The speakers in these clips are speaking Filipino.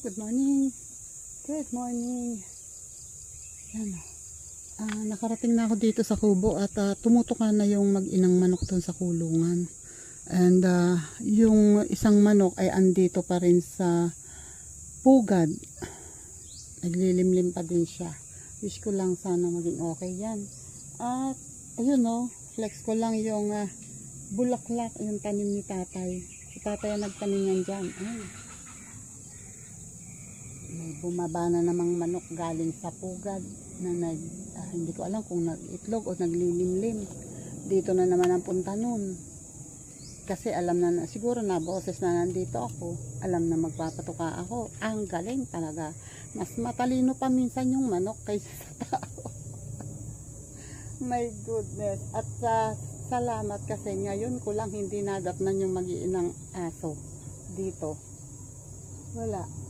Good morning. Good morning. Yan. Nakarating na ako dito sa kubo at tumutuka na yung mag-inang manok doon sa kulungan. And yung isang manok ay andito pa rin sa pugad. Naglilimlim pa din siya. Wish ko lang sana maging okay yan. At ayun flex ko lang yung bulaklak, yung tanim ni tatay. Si tatay ang nagtanim yan dyan. Ay. May bumaba na namang manok galing sa pugad na hindi ko alam kung nag-itlog o naglilimlim. Dito na naman ang punta nun. Kasi alam na siguro na boses na nandito ako. Alam na magpapatuka ako. Ang galing talaga. Mas matalino pa minsan yung manok kaysa sa tao. My goodness. At salamat kasi ngayon ko lang hindi nadatnan yung mag-iinang aso dito. Wala.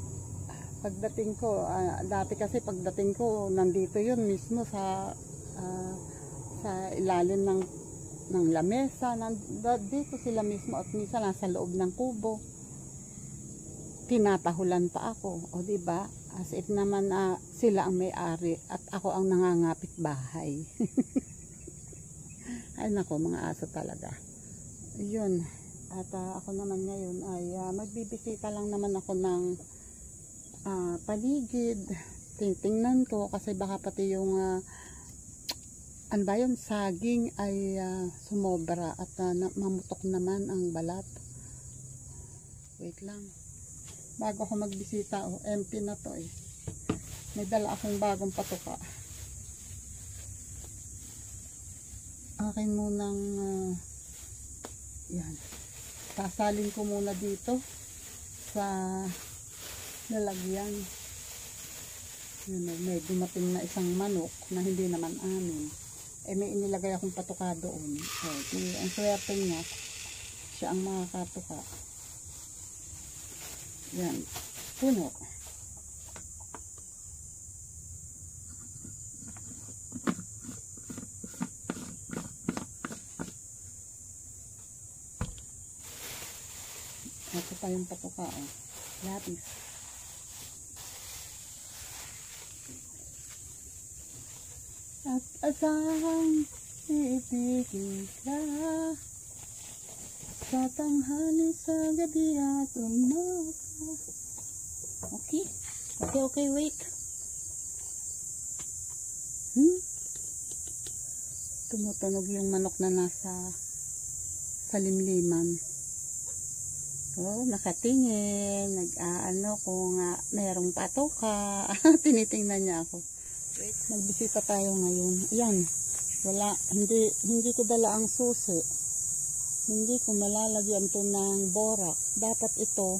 Pagdating ko, dati kasi pagdating ko, nandito yun mismo sa ilalim ng lamesa. Dito sila mismo at minsan nasa loob ng kubo. Tinatahulan pa ako. O diba? As if naman sila ang may-ari at ako ang nangangapit bahay. Ay nako, mga aso talaga. Yun. At ako naman ngayon ay magbibisita lang naman ako ng paligid. Tingnan ko kasi baka pati yung ano ba yun, saging ay sumobra at mamutok naman ang balat. Wait lang, bago ako magbisita, empty na to eh. May dala akong bagong patuka. Akin munang yan, sasalin ko muna dito sa lalagyan. Yun, may dumating na isang manok na hindi naman amin. May inilagay akong patuka doon. Ang swerte niya, siya ang makakatuka. Yan, puno. Ito pa yung patuka, lapis. At asang iibigin ka sa tanghali, sa gabi at umaga. Okay, wait. Tumutunog yung manok na nasa limliman. Nakatingin, nag-aano kung merong patuka. Tinitingnan niya ako. Nagbisita tayo ngayon. Ayan, wala, hindi ko dala ang susi. Hindi ko malalagyan to ng borak. Dapat ito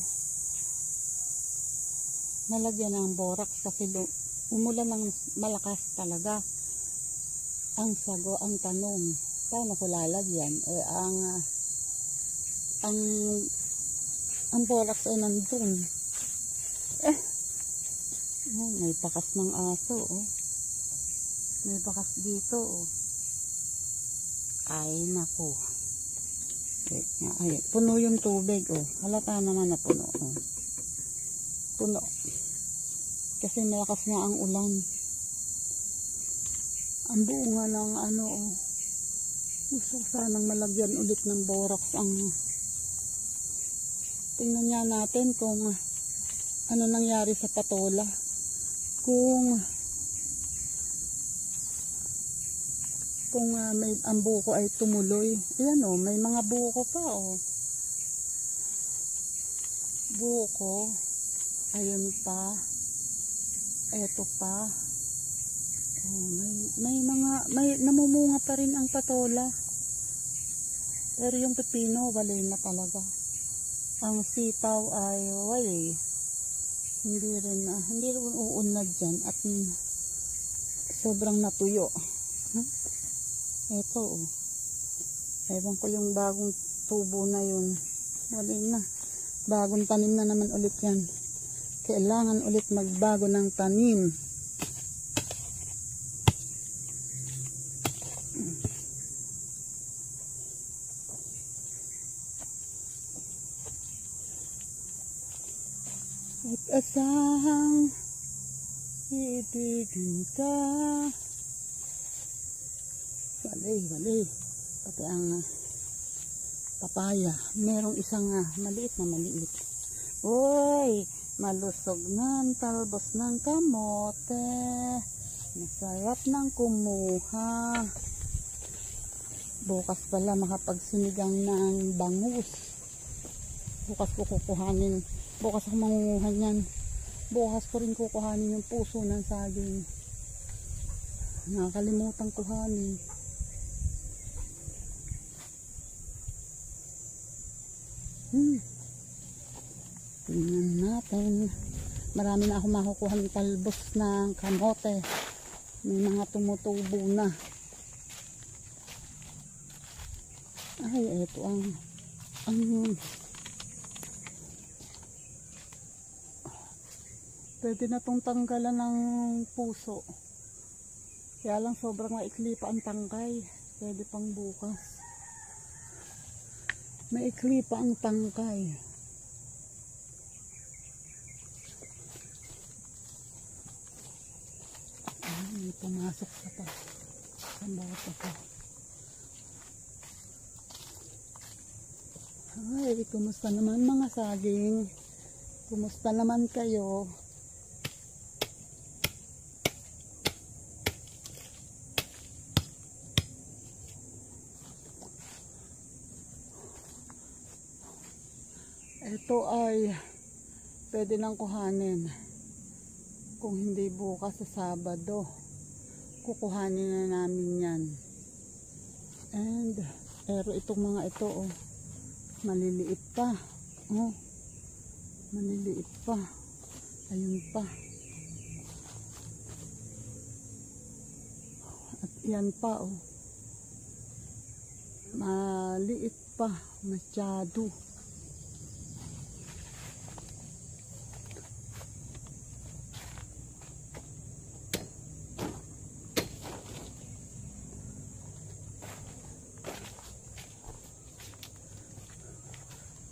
nalagyan ng borak kasi umulan ng malakas talaga. Ang tanong, paano ko lalagyan? Ang borak ay nandun. May bakas ng aso, May bakas dito, Ay, naku. Ay, puno yung tubig, Halata naman na puno, Puno. Kasi malakas nga ang ulan. Ang buo nga ng gusto ko sanang malagyan ulit ng borax ang. Tingnan nga natin kung ano nangyari sa patola. Kung ang buko ay tumuloy. Ayan may mga buko pa Buko. Ayun pa. Eto pa. May namumunga pa rin ang patola. Pero yung pepino, wala na talaga. Ang sitaw ay hindi rin uunlad dyan at sobrang natuyo. Ito ewan ko yung bagong tubo na yun, wala na, bagong tanim na naman ulit yan. Kailangan ulit magbago ng tanim. At asahang ibigin ka. Bali. Pati ang papaya. Merong isang maliit. Uy, malusog ng talbos ng kamote. Masarap ng kumuha. Bukas pala makapagsinigang ng bangus. Bukas ko kukuhanin. Bukas ako mangunguha niyan. Bukas ko rin kukuhanin yung puso ng saging. Nakakalimutan kuhanin. Tingnan natin. Marami na ako makukuha ng talbos ng kamote. May mga tumutubo na. Ay, ito ang pwede na tong tanggalan ng puso. Kaya lang sobrang maikli pa ang tangkay. Pwede pang bukas. Maikli pa ang tangkay. Ay, pumasok sa pa. Ang bawat ako. Ay, kumusta naman mga saging? Kumusta naman kayo? Ito ay pwede nang kuhanin. Kung hindi bukas sa Sabado, kukuhanin na namin yan. And pero itong mga ito maliliit pa. Maliliit pa. Ayun pa. At yan pa maliit pa. Masyado.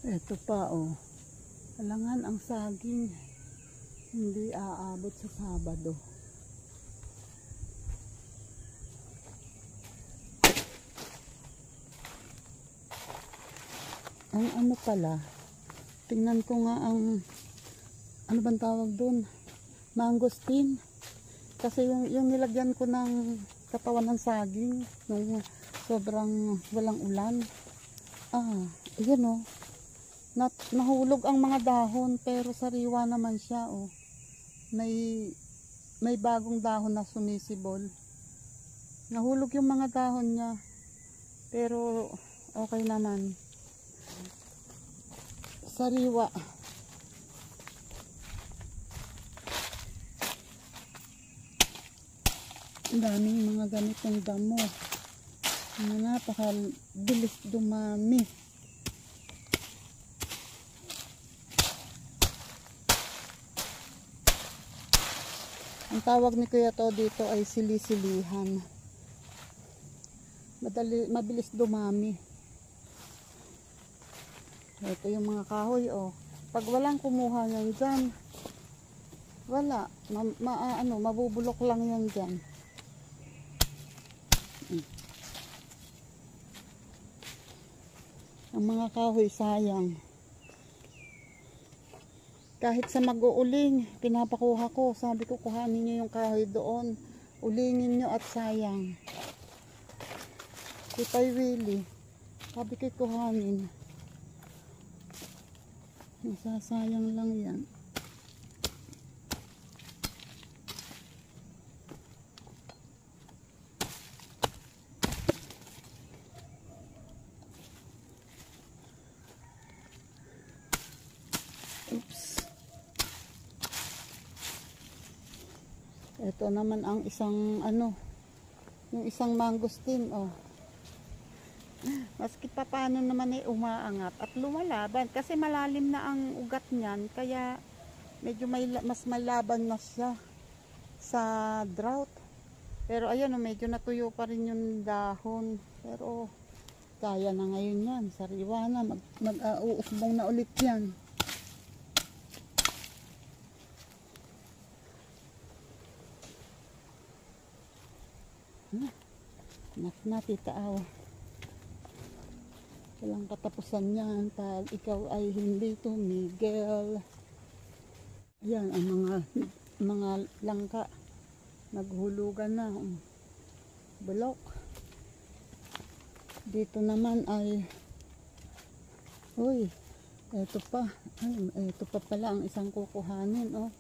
Ito pa alangan ang saging hindi aabot sa Sabado. Ang ano pala, tingnan ko nga ang ano bang tawag doon, mangosteen, kasi yung nilagyan ko ng katawan ng saging nung sobrang walang ulan. Ayan nahulog ang mga dahon pero sariwa naman siya may bagong dahon na sumisibol. Nahulog yung mga dahon niya pero okay naman, sariwa. Ang daming mga ganitong damo na napakabilis dumami. Ang tawag ni Kuya to dito ay sili-silihan. Mabilis dumami. Ito yung mga kahoy Pag walang kumuha yan dyan, wala. Mabubulok lang yan dyan. Ang mga kahoy sayang. Kahit sa mag-uuling, pinapakuha ko. Sabi ko, kuhanin nyo yung kahoy doon. Ulingin nyo at sayang. Kipay Willie. Sabi ko, kuhanin. Nasasayang lang yan. Oops. Ito naman ang isang yung isang mangosteen maski pa paano naman umaangat at lumalaban kasi malalim na ang ugat niyan, kaya medyo mas malaban na siya sa drought. Pero ayan medyo natuyo pa rin yung dahon, pero kaya na ngayon yan, sariwa na, mag-uusbong na ulit yan. Anak na, tita Aw. Walang katapusan yan pag ikaw ay hindi tumigil. Yan ang mga langka. Naghulugan na. Bulok. Dito naman ay uy, eto pa. Ay, eto pa pala ang isang kukuhanin, oh.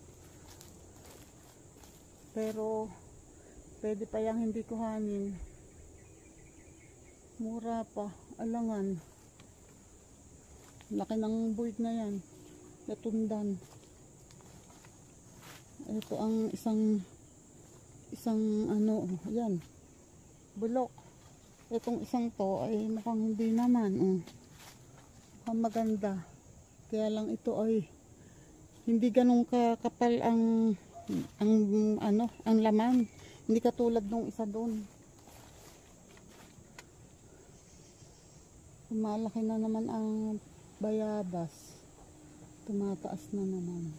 Pero pwede pa yang hindi kuhanin. Mura pa, alangan. Laki ng buwig na yan. Natundan. Ito ang isang ano, yan. Bulok. Itong isang to ay mukhang hindi naman, oh. Mukhang maganda. Kaya lang ito ay hindi ganun kakapal ang laman. Hindi katulad nung isa doon. Malaki na naman ang bayabas. Tumataas na naman.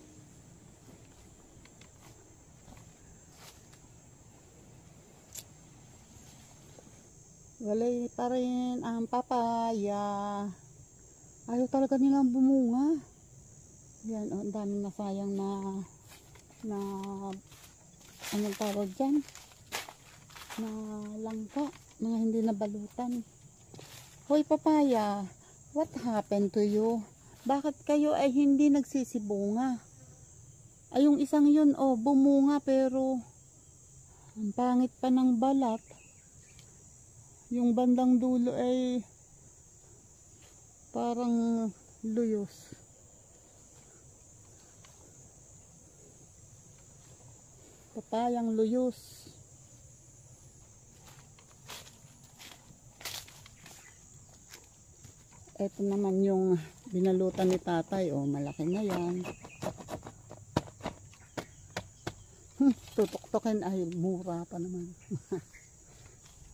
Walay pa rin ang papaya. Ayaw talaga nilang bumunga. Yan, oh, ang daming nasayang na anong tawag dyan? Na langka. Mga hindi nabalutan. Hoy papaya, what happened to you? Bakit kayo ay hindi nagsisibunga? Ay yung isang yun, oh, bumunga pero ang pangit pa ng balat. Yung bandang dulo ay parang luyos. Papayang luyos. Ito naman yung binalutan ni tatay. Oh, malaki na yan. Tutok-tokin ay mura pa naman.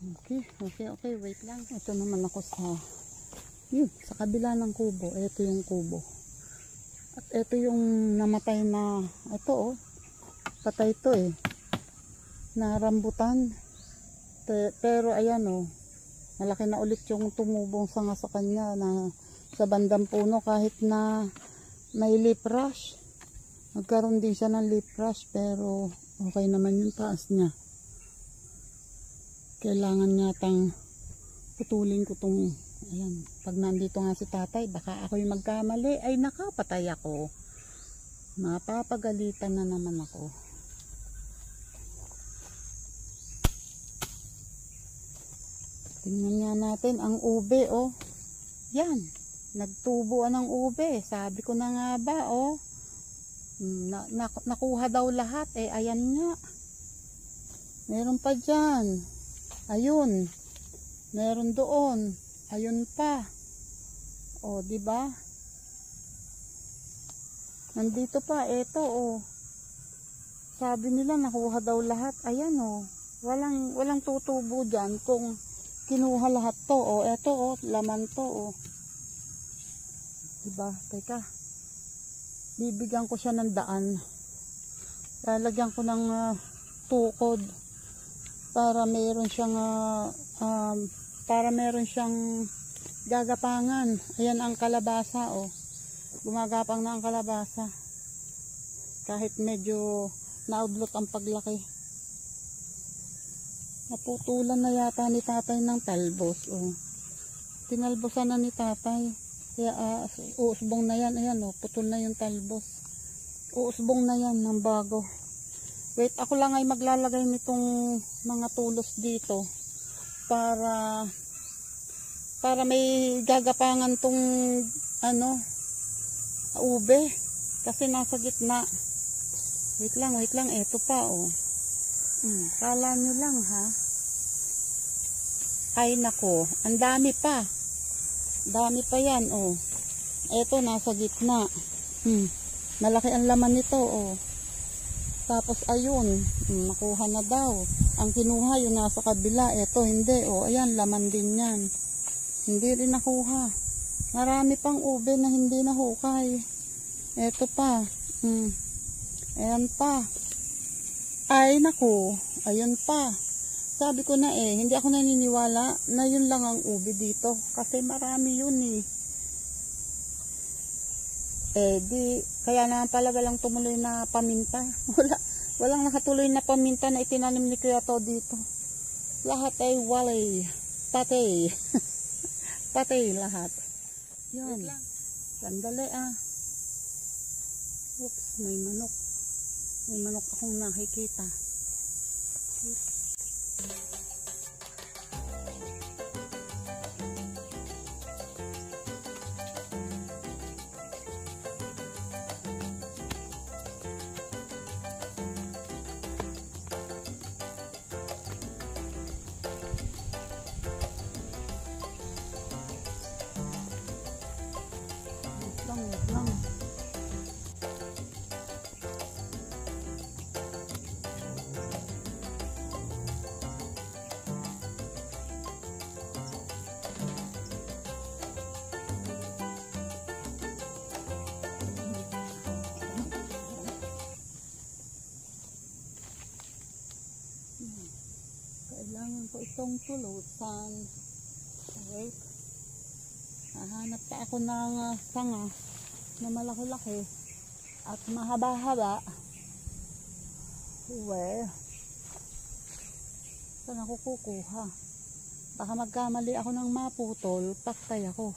Okay, wait lang. Ito naman ako sa kabila ng kubo. Ito yung kubo. At ito yung namatay na, ito oh, patay to eh, na rambutan. Pero ayan oh, malaki na ulit yung tumubong sanga sa kanya na sa bandang puno kahit na may leaf rush. Nagkaroon din siya ng leaf rush pero okay naman yung taas niya. Kailangan nyatang putulin ko tong, ayan, pag nandito nga si tatay baka ako yung magkamali ay nakapatay ako, mapapagalitan na naman ako. Tingnan nga natin ang ube, oh, yan, nagtubuan ng ube, sabi ko na nga ba, oh, nakuha daw lahat, eh ayan nga, meron pa dyan. Ayun, meron doon, ayun pa. O, di ba? Nandito pa, eto, oh. Sabi nila nakuha daw lahat. Ayan, oh. Walang tutubo diyan kung kinuha lahat to, oh. Eto, oh, laman to, oh. Di ba? Teka. Bibigyan ko siya ng daan. Lalagyan ko ng tukod. Para meron siyang gagapangan. Ayan ang kalabasa, oh. Gumagapang na ang kalabasa. Kahit medyo naudlot ang paglaki. Naputulan na yata ni tatay ng talbos, oh. Tinalbosan na ni tatay. Kaya uusbong na yan. Ayan, oh, putol na yung talbos. Uusbong na yan ng bago. Wait, ako lang ay maglalagay nitong mga tulos dito para may gagapangan tong ano, ube kasi nasa gitna. Wait lang, eto pa, oh. Kala nyo lang, ha? Ay nako, ang dami pa. Dami pa yan, oh. Eto nasa gitna. Malaki ang laman nito, oh. Tapos ayun, nakuha na daw. Ang kinuha yung nasa kabila, eto hindi, oh, ayan, laman din yan. Hindi rin nakuha. Marami pang ube na hindi nahukay. Eto pa, ayan pa. Ay naku, ayun pa. Sabi ko na hindi ako naniniwala na yun lang ang ubi dito. Kasi marami yun eh. Kaya naman pala walang tumuloy na paminta. Walang nakatuloy na paminta na itinanim ni Kuya To dito. Lahat ay walay. Patay. Patay lahat. Yun. Sandali Oops, may manok. May manok akong nakikita. Wait lang. Kailangan ko itong tulutan. Wait. Hahanap pa ako ng sanga na malaki-laki at mahaba-haba. Where? Saan ako kukuha? Baka magkamali ako ng maputol, paktay ako.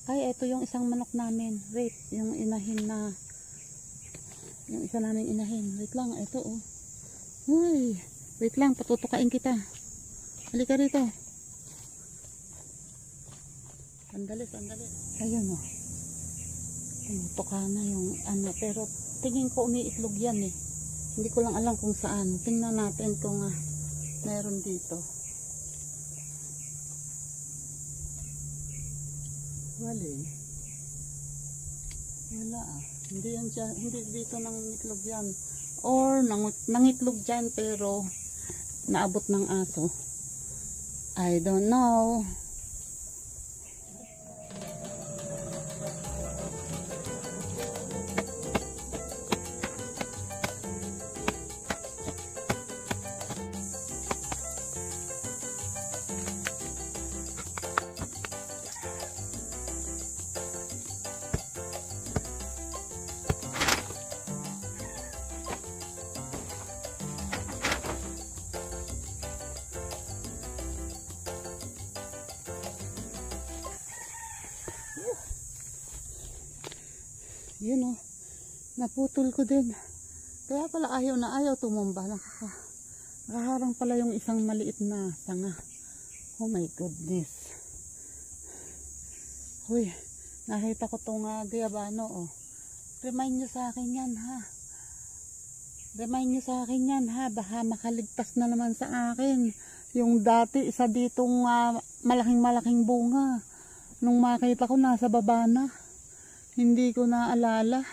Ay, ito yung isang manok namin. Wait, yung inahin na yung isa namin inahin. Wait lang, ito oh. Uy, wait lang, patutukain kita. Halika rito. Sandali. Ayun oh. Tumutuka na yung ano, pero tingin ko umiitlog yan eh. Hindi ko lang alam kung saan. Tingnan natin kung meron dito. Wala Hindi yan dyan, hindi dito nangitlog yan. Or nangitlog dyan pero naabot ng aso. I don't know. Yun oh, naputol ko din. Kaya pala ayaw tumumba. Nakaharang pala yung isang maliit na sanga. Oh my goodness. Uy, nakita ko tong guyabano oh. Remind nyo sa akin yan ha. Baka makaligtas na naman sa akin. Yung dati isa ditong malaking bunga. Nung makita ko nasa baba na. Hindi ko naalala.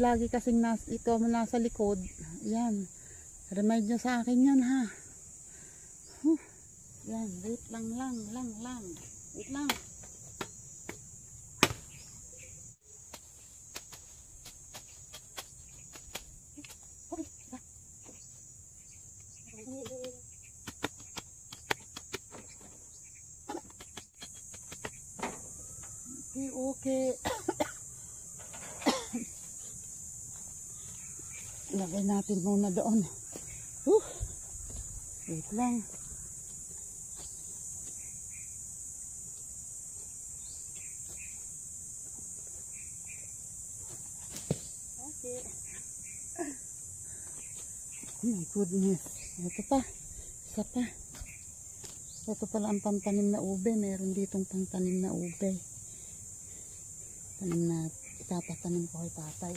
Lagi kasing ikaw nasa likod. Yan. Remind nyo sa akin yan ha. Yan. Wait lang. Wait lang. Okay. Lagay natin muna doon. Wait lang. Okay. Oh my goodness. Ito pa. Isa pa. Ito pala ang pantanim na ube. Meron ditong pantanim na ube. Tanim na itatanim ko kay tatay.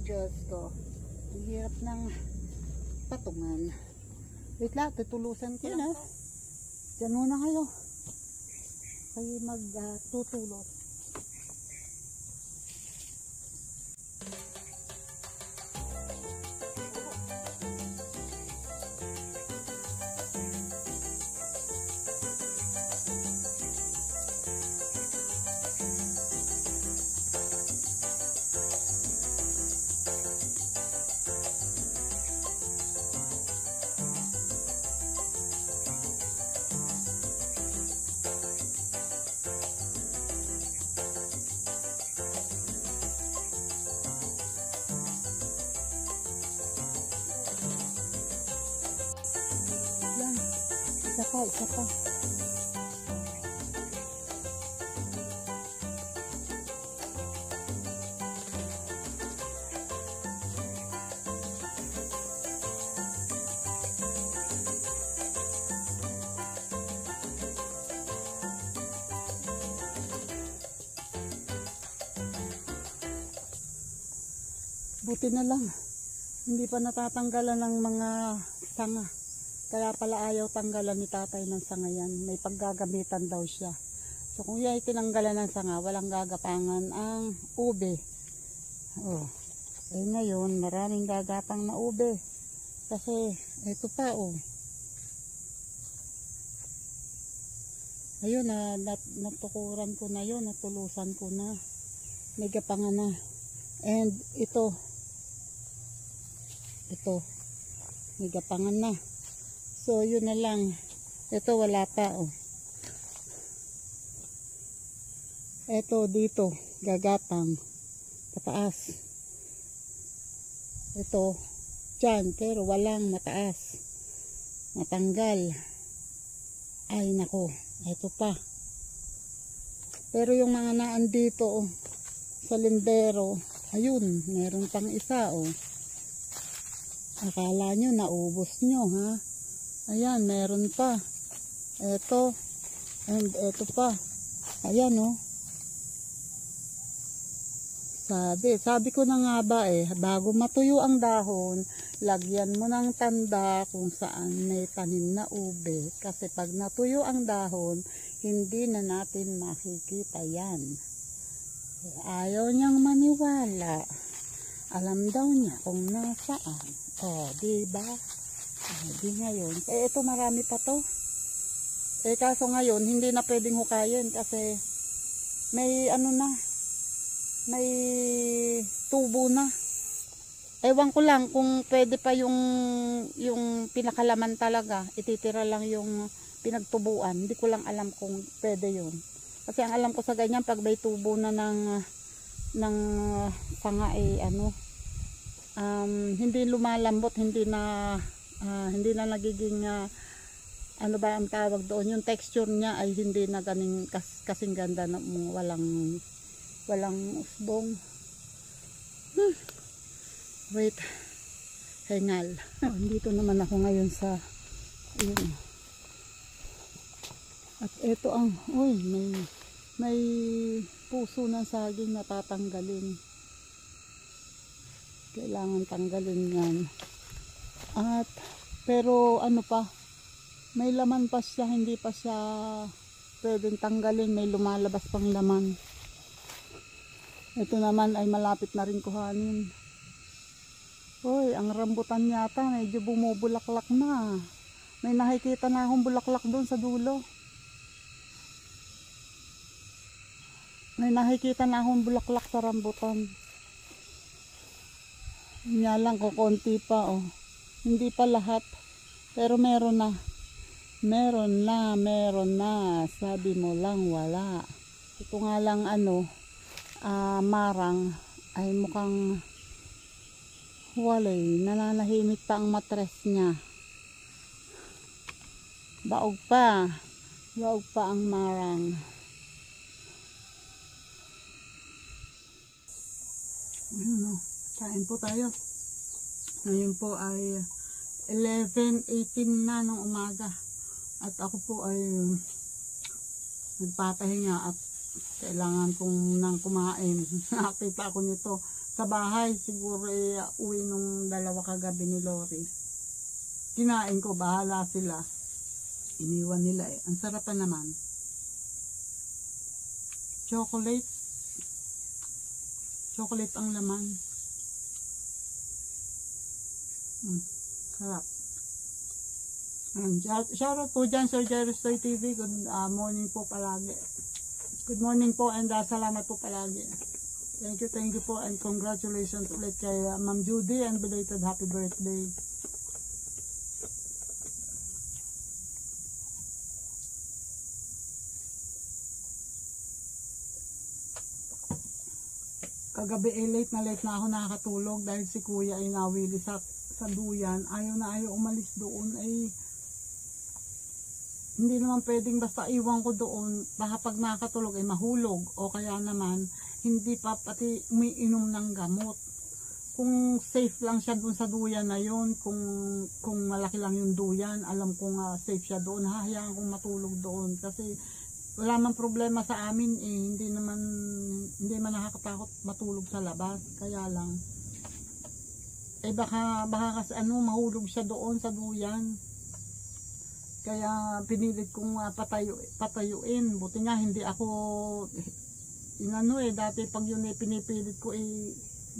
Diyos ko, ang hirap ng patungan. Wait lang, tutulusan ko na. Diyan muna kayo. Kayo magtutulog. Yan. Isa pa, isa pa. Buti na lang. Hindi pa natatanggalan ng mga sanga. Kaya pala ayaw tanggalan ni tatay ng sanga yan. May paggagamitan daw siya. So kung yan tinanggalan ng sanga, walang gagapangan ang ube. Oh. Eh ngayon, maraming gagapang na ube. Kasi, ito pa oh. Ayun, natukuran ko na yun, natulusan ko na. May gapangan na. And ito, may gapangan na. So, yun na lang. Ito, wala pa, oh. Ito, dito, gagapang. Pataas. Ito, dyan, pero walang mataas. Matanggal. Ay, nako. Ito pa. Pero yung mga naan dito, oh, sa lindero, ayun, meron pang isa, oh. Akala nyo, naubos nyo, ha? Ayan, meron pa. Ito. And ito pa. Ayan, oh. Sabi ko na nga ba bago matuyo ang dahon, lagyan mo ng tanda kung saan may tanim na ube. Kasi pag natuyo ang dahon, hindi na natin makikita yan. Ayaw niyang maniwala. Alam daw niya kung nasaan. Oh, diba? Di ngayon. Ito marami pa to. Kaso ngayon, hindi na pwedeng hukayin kasi may ano na, may tubo na. Ewan ko lang kung pwede pa yung pinakalaman talaga. Ititira lang yung pinagtubuan. Hindi ko lang alam kung pwede yun. Kasi ang alam ko sa ganyan, pag may tubo na ng sanga hindi lumalambot, hindi na nagiging ano ba ang tawag doon, yung texture niya ay hindi na kasing ganda na walang usbong. Wait, hengal. Dito naman ako ngayon sa yun. At ito ang may puso ng saging na tatanggalin. Kailangan tanggalin yan. At pero ano pa, may laman pa siya, hindi pa siya pwedeng tanggalin, may lumalabas pang laman. Ito naman ay malapit na rin kuhanin. Hoy, ang rambutan yata medyo bumubulaklak na. May nakikita na akong bulaklak doon sa dulo. May nakikita na akong bulaklak sa rambutan. Nga lang ko konti pa, oh. Hindi pa lahat, pero meron na. Meron na. Sabi mo lang wala. Ito nga lang marang ay mukhang walay, nananahimik pa ang matres niya. Baog pa ang marang. Ayun, kain po tayo. Ngayon po ay 11:18 na ng umaga. At ako po ay nagpapahinga at kailangan kong nang kumain. Nakita ako nito sa bahay. Siguro uwi nung dalawa kagabi ni Lori. kinain ko, bahala sila. Iniwan nila eh. Ang sarap pa naman. Chocolate. Chocolate ang laman. Sarap. Shoutout po dyan, Sir Jerry Stoy TV. Good morning po palagi. Good morning po and salamat po palagi. Thank you po and congratulations ulit kay Ma'am Judy and belated happy birthday. Kagabi late na ako nakakatulog dahil si kuya ay nawili sa duyan. Ayaw na ayaw umalis doon ay hindi naman pwedeng basta iwan ko doon. Baka pag nakatulog ay mahulog o kaya naman hindi pa pati umiinom ng gamot. Kung safe lang siya doon sa duyan na yun, kung malaki lang yung duyan, alam kong safe siya doon, hahayaan kong matulog doon kasi wala man problema sa amin eh, hindi man nakakatakot matulog sa labas, kaya lang eh baka kasi mahulog siya doon sa duyan, kaya pinilit kong patayuin. Buti nga hindi ako dati pag yun pinipilit ko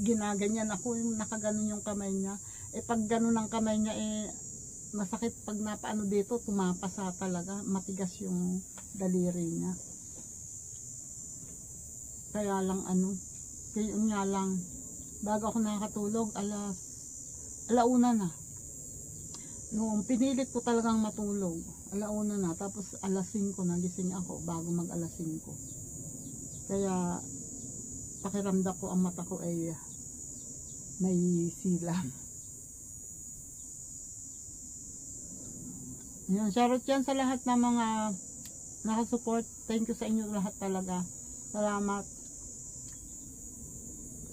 ginaganyan ako, yung nakaganon yung kamay niya, pag ganon ang kamay niya masakit pag napaano dito, tumapasa talaga, matigas yung daliri niya. Kaya lang kaya nga lang, bago ako nakatulog, alauna na. Noong pinilit ko talagang matulog, alauna na, tapos alas 5 nagising ako bago mag alas 5. Kaya pakiramdam ko ang mata ko ay may silang. Yan, shoutout yan sa lahat ng mga nakasupport. Thank you sa inyo lahat talaga. Salamat.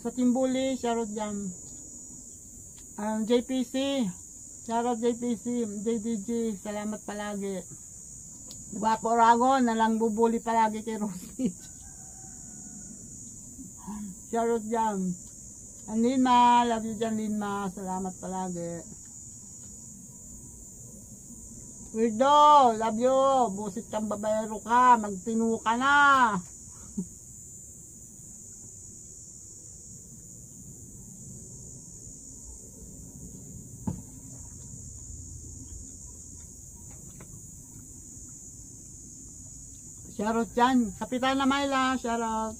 Sa Timbuli, shoutout yan. JPC, shoutout JPC, JDG, salamat palagi. Guwapo Rago, nalang bubuli palagi kay Rosie. Shoutout yan. Linma, love you dyan Linma, salamat palagi. Weirdo, love you. Busit kang babayero ka. Magtinu ka na. Shoutout dyan. Kapitana Myla, shoutout.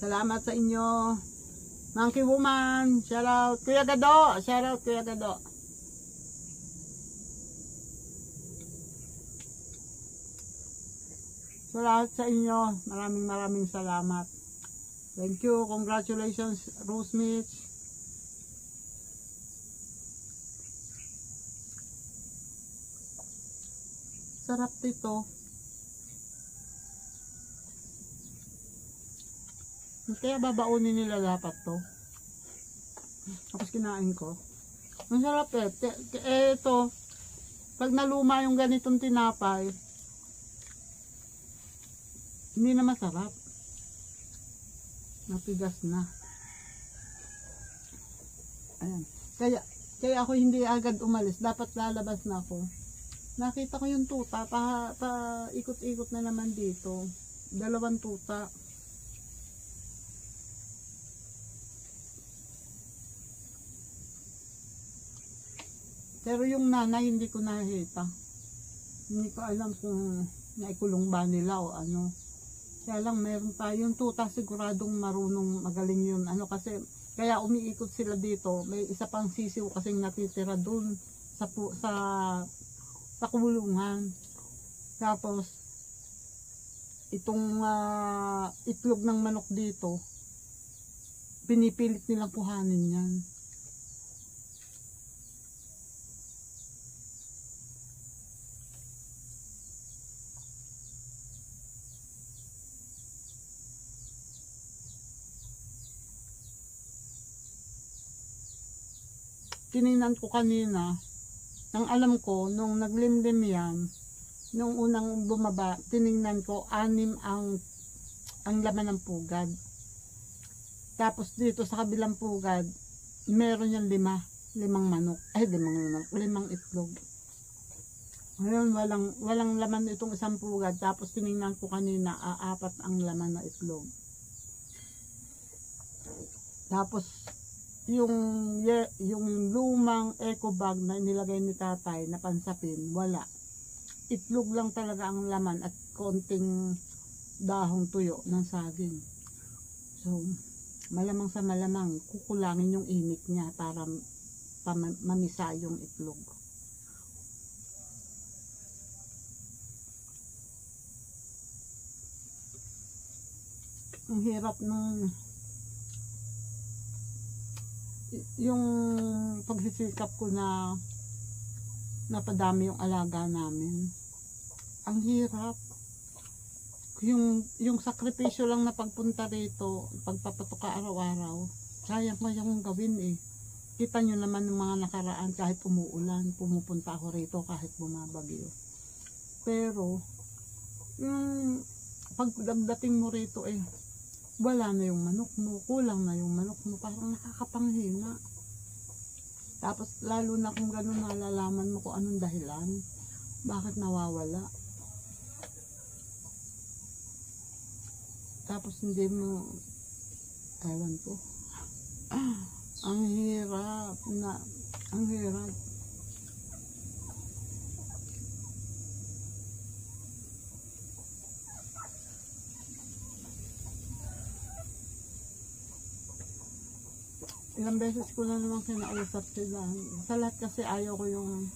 Salamat sa inyo. Monkey Woman, shoutout. Kuya Gado, shoutout Kuya Gado. Salamat sa inyo. Maraming salamat. Thank you. Congratulations, Rose Mitch. Sarap dito. Kaya babaunin nila dapat to. Tapos kinain ko. Ang sarap ito, pag naluma yung ganitong tinapay, hindi na masarap. Napigas na. Ayan. Kaya ako hindi agad umalis. Dapat lalabas na ako. Nakita ko yung tuta. Ikot-ikot na naman dito. 2 tuta. Pero yung nanay hindi ko nakita. Hindi ko alam kung naikulong ba nila o ano. Kaya lang mayroon tayong tuta, siguradong marunong magaling yun. Kasi kaya umiikot sila dito. May isa pang sisiw kasing natitira dun sa kulungan. Tapos itong itlog ng manok dito, pinipilit nilang kuhanin yan. Tinignan ko kanina, nang alam ko, nung naglimlim yan, nung unang bumaba, tinignan ko, 6 ang laman ng pugad. Tapos dito sa kabilang pugad, meron yan 5. limang manok, ay limang itlog. Ngayon, walang laman itong isang pugad. Tapos tinignan ko kanina, apat ang laman na itlog. Tapos, yung lumang eco bag na inilagay ni tatay na pansapin, wala. Itlog lang talaga ang laman at konting dahong tuyo ng saging. So, malamang sa malamang, kukulangin yung init niya para mamisa yung itlog. Ang hirap nung yung pagsisikap ko na napadami yung alaga namin. Ang hirap. Yung sakripisyo lang na pagpunta rito, pagpapatuka araw-araw, kaya mo yung gawin eh. Kita nyo naman ng mga nakaraan kahit umuulan, pumupunta ako rito kahit bumabagyo. Pero, yung pagdating mo rito eh, wala na yung manok mo, kulang na yung manok mo, parang nakakapanghina. Tapos lalo na kung gano'n nalalaman mo kung anong dahilan, bakit nawawala. Tapos hindi mo, ewan ko, ang hirap. Ilang beses ko na naman kinausap sila. Sa lahat kasi ayaw ko yung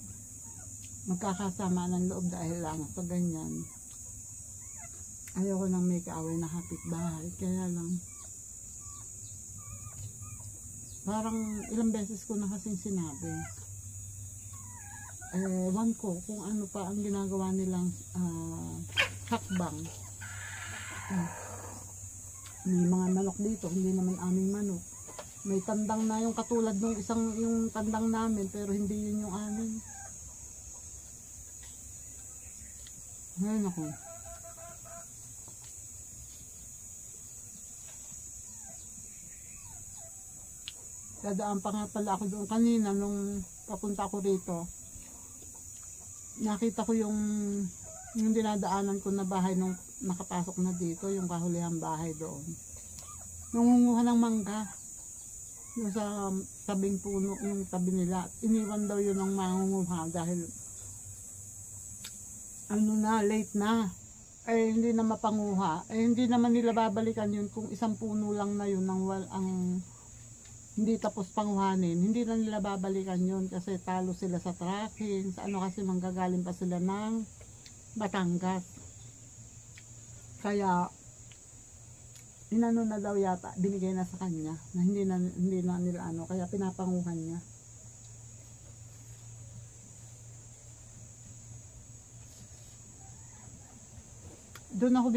magkakasama ng loob dahil lang sa ganyan. Ayaw ko nang may kaaway na kapitbahay. Kaya lang, parang ilang beses ko na kasing sinabi. Ewan ko kung ano pa ang ginagawa nilang hakbang. May mga manok dito, hindi naman aming manok. May tandang na yung katulad nung yung tandang namin, pero hindi yun yung amin. Ngayon ako. Dadaan pa nga pala ako doon kanina nung papunta ako rito. Nakita ko yung dinadaanan ko na bahay nung nakapasok na dito, yung kahulihang bahay doon. Nangunguha ng mangga. Yung sa tabing puno, yung tabi nila, iniwan daw yun ng mangunguha dahil late na. Hindi na mapanguha. Hindi naman nila babalikan yun kung isang puno lang na yun ang hindi tapos panguhanin. Hindi na nila babalikan yun kasi talo sila sa tracking. Sa kasi manggagaling pa sila ng Batangas. Kaya inano na daw yata, binigay na sa kanya na hindi na nila kaya pinapanguhan niya. Doon ako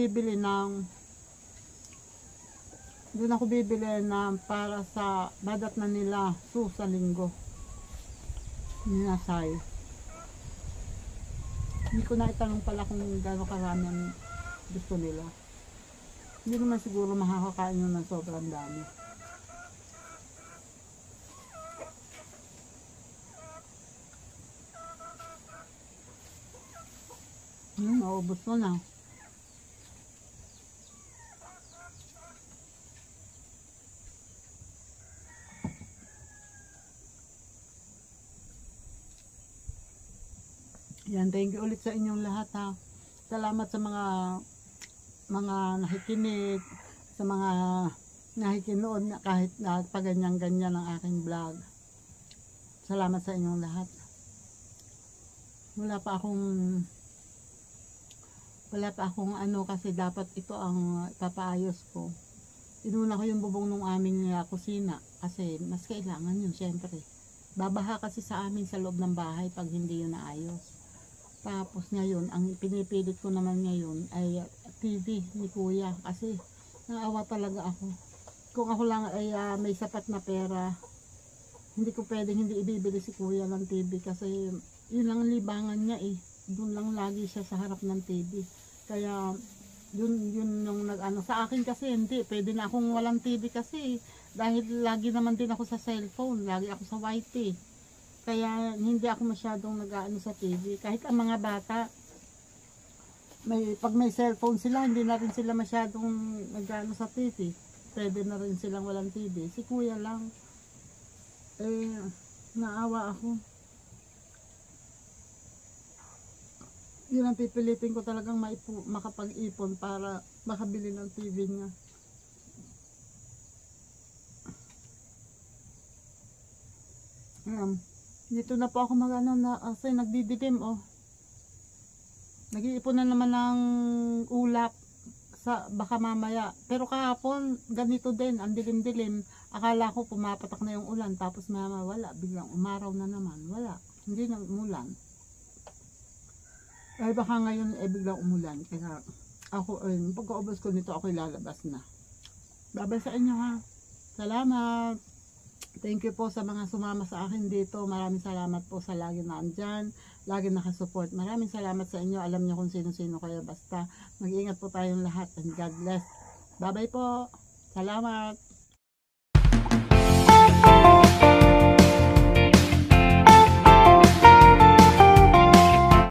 bibili ng para sa badat na nila sa linggo. Ninasay. Hindi ko na itanong pala kung gano'ng karami ang gusto nila. Hindi naman siguro makakakain yun ng sobrang dami. Naubos ko na. Yan, thank you ulit sa inyong lahat ha. Salamat sa mga nakikinig, sa mga nakikinood na kahit paganyan-ganyan ang aking vlog. Salamat sa inyong lahat. Wala pa akong kasi dapat ito ang papaayos ko. Inuna ko yung bubong ng aming kusina kasi mas kailangan yun syempre. Babaha kasi sa amin sa loob ng bahay pag hindi yun naayos. Tapos ngayon, ang pinipilit ko naman ngayon ay TV ni Kuya kasi naawa talaga ako. Kung ako lang ay may sapat na pera, hindi ko pwedeng hindi ibibili si Kuya ng TV kasi yun lang libangan niya eh. Doon lang lagi siya sa harap ng TV. Kaya yun yung sa akin kasi hindi, pwede na akong walang TV kasi Dahil lagi naman din ako sa cellphone, lagi ako sa YT. Kaya hindi ako masyadong nag-aano sa TV. Kahit ang mga bata, pag may cellphone sila, hindi na rin sila masyadong nag-aano sa TV. Pwede na rin silang walang TV. Si kuya lang, naawa ako. Yun ang pipilitin ko talagang makapag-ipon para makabili ng TV niya. Dito na po ako mag-ano na kasi nagdidilim oh. Nag-iipon na naman ng ulap sa baka mamaya. Pero kahapon ganito din, ang dilim-dilim. Akala ko pumapatak na yung ulan tapos maya wala, biglang umaraw na naman. Wala, hindi na umulan. Ay baka ngayon biglang umulan. Kaya ako pagkaubos ko nito ako lalabas na. Babay sa inyo ha. Salamat. Thank you po sa mga sumama sa akin dito. Maraming salamat po sa lagi na andyan. Lagi nakasupport. Maraming salamat sa inyo. Alam niyo kung sino-sino kayo. Basta mag-ingat po tayong lahat. And God bless. Bye-bye po. Salamat.